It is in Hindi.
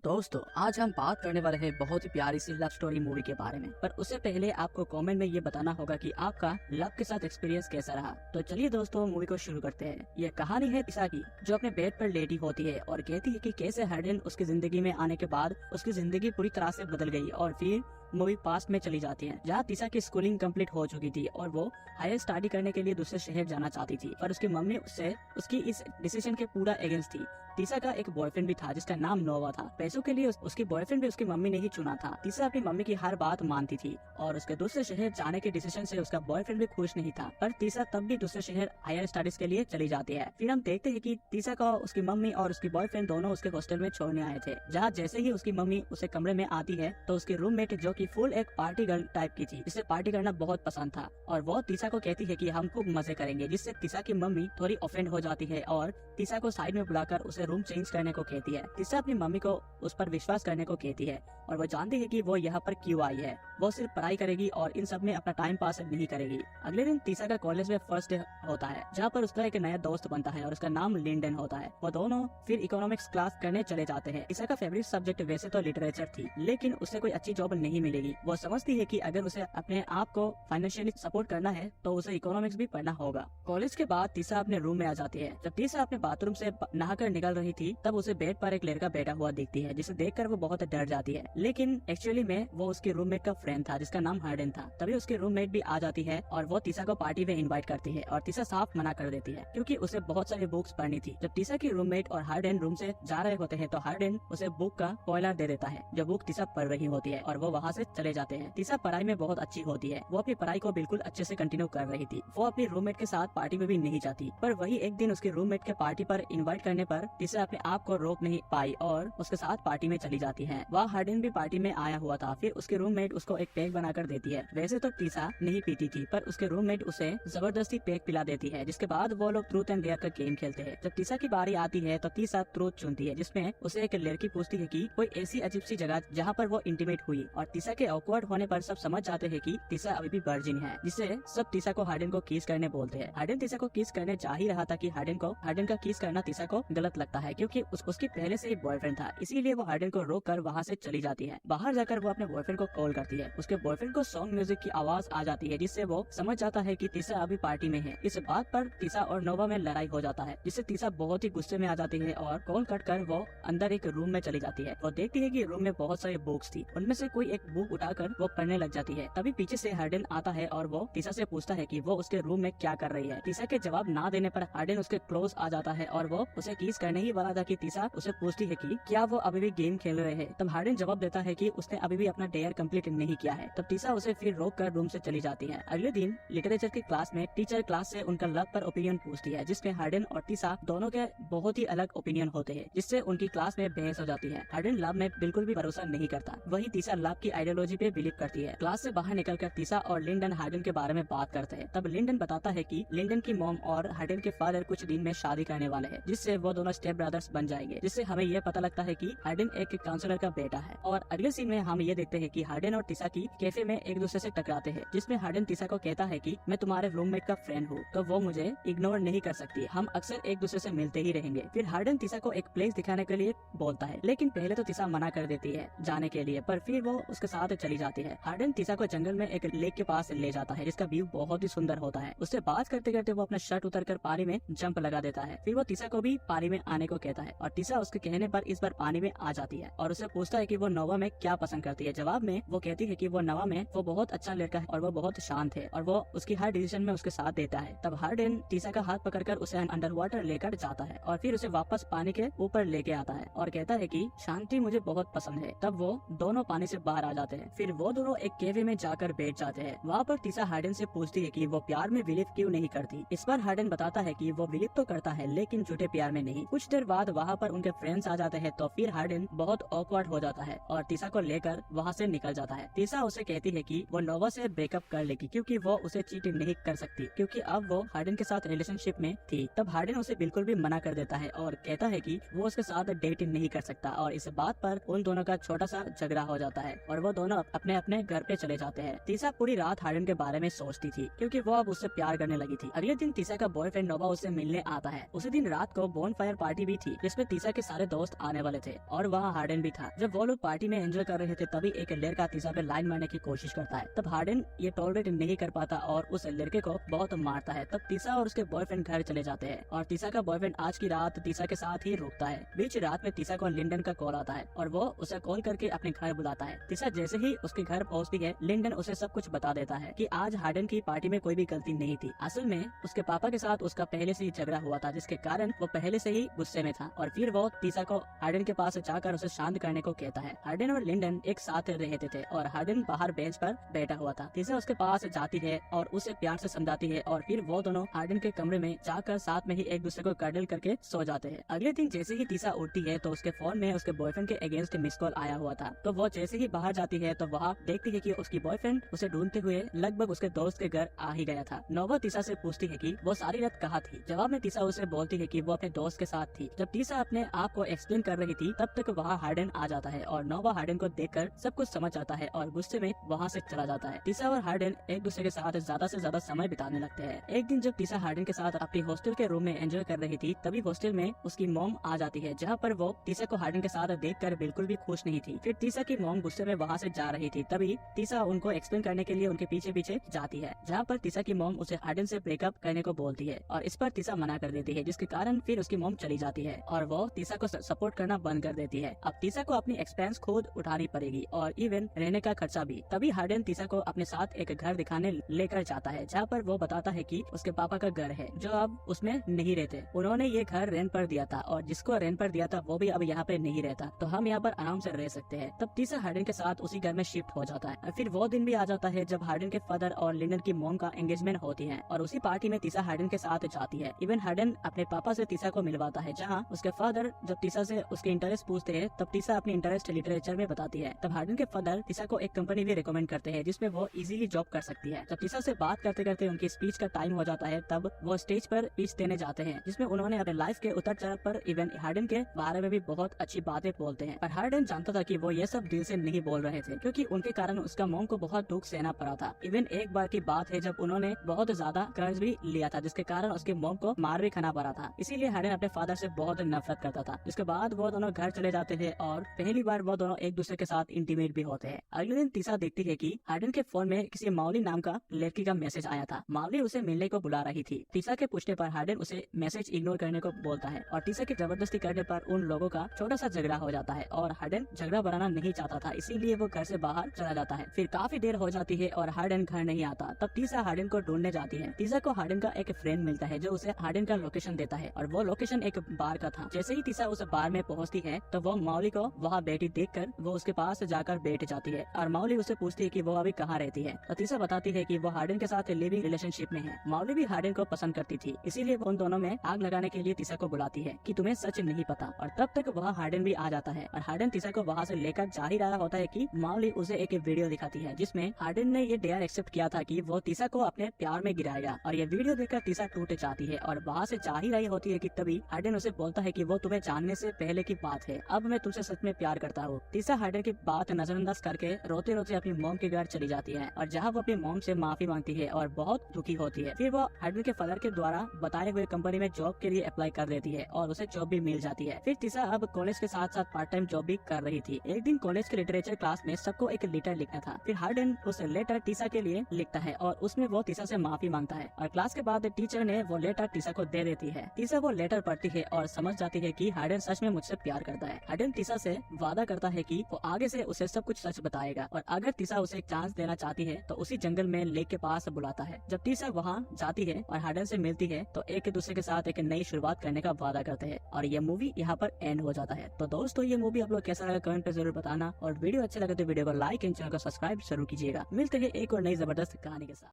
दोस्तों आज हम बात करने वाले हैं बहुत ही प्यारी सी लव स्टोरी मूवी के बारे में। पर उससे पहले आपको कमेंट में ये बताना होगा कि आपका लव के साथ एक्सपीरियंस कैसा रहा। तो चलिए दोस्तों मूवी को शुरू करते हैं। ये कहानी है तिशा की, जो अपने बेड पर लेटी होती है और कहती है कि कैसे हार्डेन उसकी जिंदगी में आने के बाद उसकी जिंदगी पूरी तरह से बदल गई। और फिर मूवी पास्ट में चली जाती है, जहाँ तिशा की स्कूलिंग कंप्लीट हो चुकी थी और वो हायर स्टडी करने के लिए दूसरे शहर जाना चाहती थी। पर उसकी मम्मी उससे उसकी इस डिसीजन के पूरा अगेंस्ट थी। तिशा का एक बॉयफ्रेंड भी था जिसका नाम नोवा था। पैसों के लिए उसकी बॉयफ्रेंड भी उसकी मम्मी ने ही चुना था। तिशा अपनी मम्मी की हर बात मानती थी और उसके दूसरे शहर जाने के डिसीजन से उसका बॉयफ्रेंड भी खुश नहीं था। पर तिशा तब भी दूसरे शहर हायर स्टडीज के लिए चली जाती है। फिर हम देखते हैं कि तिशा को उसकी मम्मी और उसकी बॉयफ्रेंड दोनों उसके हॉस्टल में छोड़ने आए थे, जहाँ जैसे ही उसकी मम्मी उसे कमरे में आती है तो उसकी रूममेट, जो कि फुल एक पार्टी गर्ल टाइप की थी, जिसे पार्टी करना बहुत पसंद था, और वो तिशा को कहती है कि हम खूब मजे करेंगे, जिससे तिशा की मम्मी थोड़ी ऑफेंड हो जाती है और तिशा को साइड में बुलाकर उसे रूम चेंज करने को कहती है। तिशा अपनी मम्मी को उस पर विश्वास करने को कहती है और वो जानती है कि वो यहाँ पर क्यों आई है। वो सिर्फ पढ़ाई करेगी और इन सब में अपना टाइम पास नहीं करेगी। अगले दिन तिशा का कॉलेज में फर्स्ट डे होता है, जहाँ पर उसका एक नया दोस्त बनता है और उसका नाम लिंडन होता है। वो दोनों फिर इकोनॉमिक्स क्लास करने चले जाते हैं। तिशा का फेवरेट सब्जेक्ट वैसे तो लिटरेचर थी, लेकिन उसे कोई अच्छी जॉब नहीं मिलेगी। वो समझती है कि अगर उसे अपने आप को फाइनेंशियली सपोर्ट करना है तो उसे इकोनॉमिक्स भी पढ़ना होगा। कॉलेज के बाद तिशा अपने रूम में आ जाती है। जब तिशा अपने बाथरूम से नहाकर निकल रही थी तब उसे बेड पर एक लड़का बैठा हुआ दिखती है, जिसे देखकर वो बहुत डर जाती है। लेकिन एक्चुअली में वो उसके रूममेट का फ्रेंड था जिसका नाम हार्डेन था। तभी उसके रूममेट भी आ जाती है और वो तिशा को पार्टी में इनवाइट करती है और तिशा साफ मना कर देती है क्योंकि उसे बहुत सारी बुक्स पढ़नी थी। जब तिशा की रूममेट और हार्डेन रूम से जा रहे होते हैं तो हार्डेन उसे बुक का स्पॉइलर दे देता है, जो बुक तिशा पढ़ रही होती है, और वो वहाँ से चले जाते हैं। तिशा पढ़ाई में बहुत अच्छी होती है। वो अपनी पढ़ाई को बिल्कुल अच्छे से कंटिन्यू कर रही थी। वो अपनी रूममेट के साथ पार्टी में भी नहीं जाती। पर वही एक दिन उसके रूममेट के पार्टी पर इनवाइट करने पर तिशा अपने आप को रोक नहीं पाई और उसके साथ पार्टी में चली जाती है। वह हार्डेन भी पार्टी में आया हुआ था। फिर उसके रूममेट उसको एक पैक बनाकर देती है। वैसे तो तिशा नहीं पीती थी, पर उसके रूममेट उसे जबरदस्ती पैक पिला देती है, जिसके बाद वो लोग ट्रूथ एंड डेयर का गेम खेलते हैं। जब तिशा की बारी आती है तो तिशा ट्रूथ चुनती है, जिसमें उसे एक लड़की पूछती है कि कोई ऐसी अजीब सी जगह जहाँ पर वो इंटीमेट हुई, और तिशा के ऑकवर्ड होने पर सब समझ जाते हैं कि तिशा अभी भी वर्जिन है, जिससे सब तिशा को हार्डेन को किस करने बोलते हैं। हार्डेन तिशा को किस करने जा ही रहा था कि हार्डेन का किस करना तिशा को गलत लगता है, क्योंकि उसकी पहले से एक बॉयफ्रेंड था। इसीलिए वो हार्डेन को रोक कर वहाँ से चली जाती है। बाहर जाकर वो अपने बॉयफ्रेंड को कॉल करती है। उसके बॉयफ्रेंड को सॉन्ग म्यूजिक की आवाज आ जाती है, जिससे वो समझ जाता है कि तिशा अभी पार्टी में है। इस बात पर तिशा और नोवा में लड़ाई हो जाता है, जिससे तिशा बहुत ही गुस्से में आ जाती है और कॉल कट कर वो अंदर एक रूम में चली जाती है। वो देखती है कि रूम में बहुत सारी बुक्स थी, उनमें से कोई एक बुक उठाकर वो पढ़ने लग जाती है। तभी पीछे से हार्डेन आता है और वो तिशा से पूछता है कि वो उसके रूम में क्या कर रही है। तिशा के जवाब ना देने पर हार्डेन उसके क्लोज आ जाता है और वो उसे किस करने ही वाला था कि तिशा उसे पूछती है कि क्या वो अभी भी गेम खेल रहे हैं। तब हार्डेन जवाब देता है कि उसने अभी भी अपना डेयर कंप्लीट नहीं किया है। तब तिशा उसे फिर रोक कर रूम से चली जाती है। अगले दिन लिटरेचर की क्लास में टीचर क्लास से उनका लव पर ओपिनियन पूछती है, जिसमें हार्डेन और तिशा दोनों के बहुत ही अलग ओपिनियन होते हैं, जिससे उनकी क्लास में बहस हो जाती है। हार्डेन लव में बिल्कुल भी भरोसा नहीं करता, वही तिशा लव की आइडियोलॉजी पे बिलीव करती है। क्लास से बाहर निकलकर तिशा और लिंडन हार्डेन के बारे में बात करते हैं। तब लिंडन बताता है कि लिंडन की मॉम और हार्डेन के फादर कुछ दिन में शादी करने वाले हैं, जिससे वो दोनों स्टेप ब्रदर्स बन जाएंगे, जिससे हमें यह पता लगता है कि हार्डेन एक काउंसलर का बेटा है। और अगले सीन में हम ये देखते हैं कि हार्डेन और तिशा की कैफे में एक दूसरे से टकराते हैं, जिसमें हार्डेन तिशा को कहता है कि मैं तुम्हारे रूममेट का फ्रेंड हूँ, तो वो मुझे इग्नोर नहीं कर सकती, हम अक्सर एक दूसरे से मिलते ही रहेंगे। फिर हार्डेन तिशा को एक प्लेस दिखाने के लिए बोलता है, लेकिन पहले तो तिशा मना कर देती है जाने के लिए, पर फिर वो उसके साथ चली जाती है। हार्डेन तिशा को जंगल में एक लेक के पास ले जाता है, जिसका व्यू बहुत ही सुंदर होता है। उससे बात करते करते वो अपना शर्ट उतर कर पानी में जंप लगा देता है। फिर वो तिशा को भी पानी में आने को कहता है और तिशा उसके कहने पर इस बार पानी में आ जाती है और उसे पूछता है कि वो नोवा में क्या पसंद करती है। जवाब में वो कहती है कि वो नोवा में वो बहुत अच्छा लड़का है और वो बहुत शांत है और वो उसकी हर डिसीजन में उसके साथ देता है। तब हार्डेन तिशा का हाथ पकड़कर उसे अंडर वाटर लेकर जाता है और फिर उसे वापस पानी के ऊपर लेके आता है और कहता है कि शांति मुझे बहुत पसंद है। तब वो दोनों पानी से बाहर आ जाते हैं। फिर वो दोनों एक केवे में जाकर बैठ जाते हैं। वहाँ पर तिशा हार्डेन से पूछती है कि वो प्यार में बिलीव क्यों नहीं करती। इस बार हार्डेन बताता है कि वो बिलीव तो करता है, लेकिन झूठे प्यार में नहीं। कुछ देर बाद वहाँ पर उनके फ्रेंड्स आ जाते हैं, तो फिर हार्डेन बहुत ऑकवर्ड हो जाता है और तीसा को लेकर वहाँ से निकल जाता है। तीसा उसे कहती है कि वो नोवा से ब्रेकअप कर लेगी क्योंकि वो उसे चीट नहीं कर सकती, क्योंकि अब वो हार्डन के साथ रिलेशनशिप में थी। तब हार्डन उसे बिल्कुल भी मना कर देता है और कहता है कि वो उसके साथ डेट नहीं कर सकता, और इस बात पर उन दोनों का छोटा सा झगड़ा हो जाता है और वो दोनों अपने अपने घर पे चले जाते हैं। तीसा पूरी रात हार्डन के बारे में सोचती थी क्योंकि वो अब उससे प्यार करने लगी थी। अगले दिन तीसा का बॉयफ्रेंड नोवा उसे मिलने आता है। उसी दिन रात को बोनफायर पार्टी भी थी जिसमें तीसा के सारे दोस्त आने वाले थे और वहाँ हार्डन भी था। जब वो लोग पार्टी में एंजॉय कर रहे थे तभी एक लड़का तीसा पे लाइन मारने की कोशिश करता है। तब हार्डन ये टॉलरेट नहीं कर पाता और उस लड़के को बहुत मारता है। तब तीसा और उसके बॉयफ्रेंड घर चले जाते हैं और तीसा का बॉयफ्रेंड आज की रात तीसा के साथ ही रुकता है। बीच रात में तीसा को लिंडन का कॉल आता है और वो उसे कॉल करके अपने घर बुलाता है। तीसा जैसे ही उसके घर पहुंचती है, लिंडन उसे सब कुछ बता देता है कि आज हार्डन की पार्टी में कोई भी गलती नहीं थी। असल में उसके पापा के साथ उसका पहले से ही झगड़ा हुआ था जिसके कारण वो पहले से ही गुस्से में था। और फिर वो तीसा को हार्डन के पास जाकर उसे शांत करने को कहता है। हार्डन और लिंडन एक साथ रहते थे और हार्डन बाहर बेंच पर बैठा हुआ था। तीसा उसके पास जाती है और उसे प्यार से समझाती है और फिर वो दोनों हार्डन के कमरे में जाकर साथ में ही एक दूसरे को कडल करके सो जाते हैं। अगले दिन जैसे ही तीसा उठती है तो उसके फोन में उसके बॉयफ्रेंड के अगेंस्ट मिस कॉल आया हुआ था। तो वो जैसे ही बाहर जाती है तो वहाँ देखती है कि उसकी बॉयफ्रेंड उसे ढूंढते हुए लगभग उसके दोस्त के घर आ ही गया था। नोवा तीसा से पूछती है कि वो सारी रात कहाँ थी। जवाब में तीसा उसे बोलती है कि वो अपने दोस्त के साथ थी। जब तीसा अपने आप को एक्सप्लेन कर रही थी तब तक वहाँ हार्डन आ जाता है और नोवा हार्डन को देखकर सब कुछ समझ जाता है और गुस्से में वहाँ से चला जाता है। तीसा और हार्डन एक दूसरे के साथ ज्यादा से ज्यादा समय बिताने लगते हैं। एक दिन जब तीसा हार्डन के साथ अपनी हॉस्टल के रूम में एंजॉय कर रही थी तभी हॉस्टल में उसकी मॉम आ जाती है, जहाँ पर वो तीसा को हार्डन के साथ देखकर बिल्कुल भी खुश नहीं थी। फिर तीसा की मॉम गुस्से में वहाँ से जा रही थी तभी तीसा उनको एक्सप्लेन करने के लिए उनके पीछे पीछे जाती है, जहाँ पर तीसा की मॉम उसे हार्डन से ब्रेकअप करने को बोलती है और इस पर तीसा मना कर देती है, जिसके कारण फिर उसकी मॉम चली जाती है और वो तीसा को सपोर्ट करना बंद कर देती है। अब तीसा को अपनी एक्सपेंस खुद उठानी पड़ेगी और इवन रहने का खर्चा भी। तभी हार्डन तीसा को अपने साथ एक घर दिखाने लेकर जाता है, जहाँ पर वो बताता है कि उसके पापा का घर है जो अब उसमें नहीं रहते। उन्होंने ये घर रेंट पर दिया था और जिसको रेंट पर दिया था वो भी अब यहाँ पे नहीं रहता, तो हम यहाँ पर आराम से रह सकते हैं। तब तीसा हार्डन के साथ उसी घर में शिफ्ट हो जाता है। फिर वो दिन भी आ जाता है जब हार्डन के फादर और लिंडन की मॉम का एंगेजमेंट होती है और उसी पार्टी में तीसा हार्डन के साथ जाती है। इवन हार्डन अपने पापा से तीसा को मिलवाता है, जहाँ उसके फादर जब तीसा से उसके इंटरेस्ट पूछते हैं तब तीसा अपनी इंटरेस्ट लिटरेचर में बताती है। तब हार्डन के फादर तीसा को एक कंपनी भी रिकमेंड करते हैं जिसमें वो इजीली जॉब कर सकती है। जब तीसा से बात करते करते उनकी स्पीच का टाइम हो जाता है तब वो स्टेज पर स्पीच देने जाते हैं, जिसमें उन्होंने अपने लाइफ के उतर चढ़ाव पर इवन हार्डन के बारे में भी बहुत अच्छी बातें बोलते हैं। पर हार्डन जानता था कि वो ये सब दिल से नहीं बोल रहे थे क्योंकि उनके कारण उसका मॉम को बहुत दुख सहना पड़ा था। इवन एक बार की बात है जब उन्होंने बहुत ज्यादा कर्ज भी लिया था जिसके कारण उसके मॉम को मार भी खाना पड़ा था। इसीलिए हार्डन अपने फादर से बहुत नफरत करता था। इसके बाद वो दोनों घर चले जाते हैं और पहली बार वो दोनों एक दूसरे के साथ इंटीमेट भी होते हैं। अगले दिन तीसा देखती है कि हार्डन के फोन में किसी माउली नाम का लड़की का मैसेज आया था। माउली उसे मिलने को बुला रही थी। तीसा के पूछने पर हार्डन उसे मैसेज इग्नोर करने को बोलता है और तीसा की जबरदस्ती करने पर उन लोगों का छोटा सा झगड़ा हो जाता है और हार्डन झगड़ा बनाना नहीं चाहता था, इसीलिए वो घर से बाहर चला जाता है। फिर काफी देर हो जाती है और हार्डन घर नहीं आता। तब तीसा हार्डन को ढूंढने जाती है। तीसा को हार्डन का एक फ्रेंड मिलता है जो उसे हार्डन का लोकेशन देता है और वो लोकेशन एक बार का था। जैसे ही तीसा उस बार में पहुंचती है तो वो माउली को वहाँ बैठी देखकर वो उसके पास जाकर बैठ जाती है और माउली उसे पूछती है कि वो अभी कहाँ रहती है। तो तीसा बताती है कि वो हार्डन के साथ लिविंग रिलेशनशिप में है। माउली भी हार्डन को पसंद करती थी, इसीलिए वो उन दोनों में आग लगाने के लिए तीसा को बुलाती है कि तुम्हें सच नहीं पता। और तब तक वहाँ हार्डन भी आ जाता है और हार्डन तीसा को वहाँ से लेकर जा ही रहा होता है कि माउली उसे एक वीडियो दिखाती है जिसमें हार्डन ने ये डेयर एक्सेप्ट किया था कि वो तीसा को अपने प्यार में गिराएगा। और ये वीडियो देखकर तीसा टूट जाती है और वहाँ से जा ही रही होती है कि तभी हार्डन उसे बोलता है कि वो तुम्हें जानने से पहले की बात है, अब मैं तुमसे सच में प्यार करता हूँ। तीसा हार्डन की बात नजरअंदाज करके रोते रोते अपनी मॉम के घर चली जाती है और जहाँ वो अपनी मॉम से माफी मांगती है और बहुत दुखी होती है। फिर वो हार्डन के फादर के द्वारा बताए हुए कंपनी में जॉब के लिए अप्लाई कर देती है और उसे जॉब भी मिल जाती है। फिर तीसा अब कॉलेज के साथ साथ पार्ट टाइम जॉब भी कर रही थी। एक दिन कॉलेज के लिटरेचर क्लास में सबको एक लेटर लिखना था। फिर हार्डन उस लेटर तीसा के लिए लिखता है और उसमें वो तीसा से माफी मांगता है और क्लास के बाद टीचर ने वो लेटर तीसा को दे देती है। तीसा वो लेटर पढ़ती है और समझ जाती है कि हार्डन सच में मुझसे प्यार करता है। हार्डन तीसा से वादा करता है कि वो आगे से उसे सब कुछ सच बताएगा और अगर तीसा उसे एक चांस देना चाहती है तो उसी जंगल में लेक के पास बुलाता है। जब तीसा वहाँ जाती है और हार्डन से मिलती है तो एक दूसरे के साथ एक नई शुरुआत करने का वादा करते हैं और ये मूवी यहाँ पर एंड हो जाता है। तो दोस्तों ये मूवी आप लोग कैसा लगा कमेंट पे जरूर बताना और वीडियो अच्छा लगे तो वीडियो को लाइक एंड चैनल को सब्सक्राइब जरूर कीजिएगा। मिलते हैं एक और नई जबरदस्त कहानी के साथ।